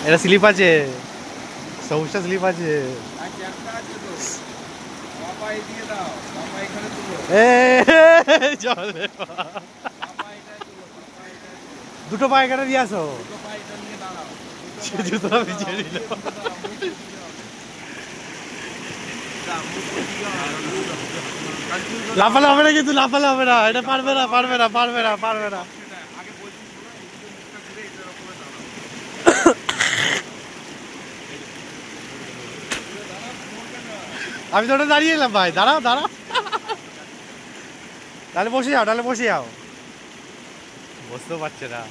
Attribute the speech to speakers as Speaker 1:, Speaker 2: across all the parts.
Speaker 1: এটা স্লিপ আছে, সবুজটা স্লিপ আছে। দুটো পায়খানা দিয়ে আসো, জুতোটা ভিজিয়ে দিল। লাফালে হবে না কিন্তু, লাফালে হবে না, এটা পারবে না পারবে না পারবে না পারবে না। আমি তো ওটা দাঁড়িয়ে এলাম ভাই, দাঁড়াও দাঁড়াও। তাহলে বসে যাও, তাহলে বসে যাও। বসতেও পারছে না,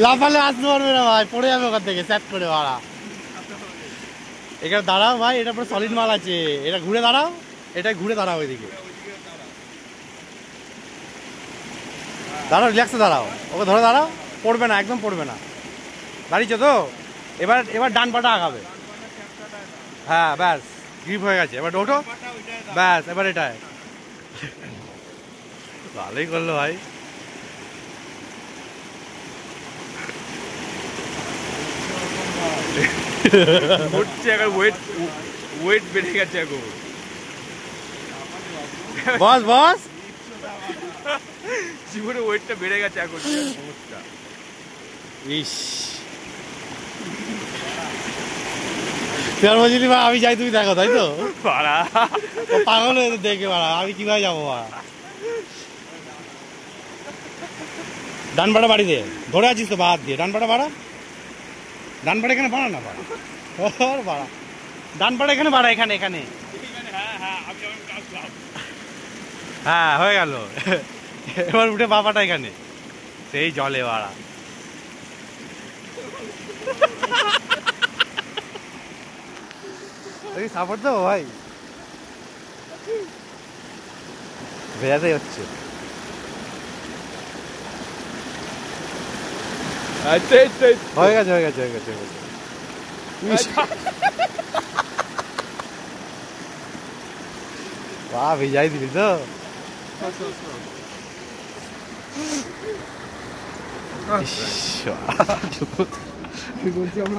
Speaker 1: লাফালে আসতে পারবে না ভাই, পড়ে যাবে ওখান থেকে স্যাট করে। ভাড়া এখানে দাঁড়াও ভাই, এটা পুরো সলিড মাল আছে, এটা ঘুরে দাঁড়াও, এটা ঘুরে দাঁড়াও ওইদিকে দাঁড়াও, রিল্যাক্সে দাঁড়াও, ওকে ধরে দাঁড়াও, পড়বে না, একদম পড়বে না। দাঁড়িয়েছো তো, এবার এবার ডান পাটা আগাবে। হ্যাঁ ব্যাস, গ্রিপ হয়ে গেছে, এবার ওঠো, ব্যাস এবার এটাই। ভালোই করলো ভাই।
Speaker 2: ওয়েট বেড়ে গেছে এখন।
Speaker 1: বস বস,
Speaker 2: জীবনে ওয়েটটা বেড়ে গেছে এখন, সমস্যা।
Speaker 1: ইস বলছিলি বা আমি যাই, তুমি দেখো, তাই তো? পাগল হয়ে দেখে বাড়া, আমি কিভাবে যাবো বাড়া? ডান পাটা বাড়ি দিয়ে ধরে আছিস তো, বাদ দিয়ে ডান পাটা বাড়া, ডান পাটা এখানে বাড়া না, বাড়া বাড়া, ডান পাটা এখানে বাড়া, এখানে এখানে। হ্যাঁ হয়ে গেল, এবার উঠে বাবাটা এখানে, সেই জলে বাড়া। সাপোর্ট দেবো ভাই, ভেজাতেই হচ্ছে। হয়ে গেছে হয়ে গেছে হয়ে গেছে হয়ে গেছে। বাহ, ভিজাই দিবি তো?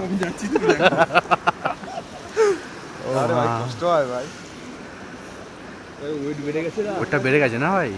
Speaker 2: আমি যাচ্ছি, কষ্ট হয় ভাই, ওয়েট বেড়ে গেছে না,
Speaker 1: ওটা বেড়ে গেছে না ভাই।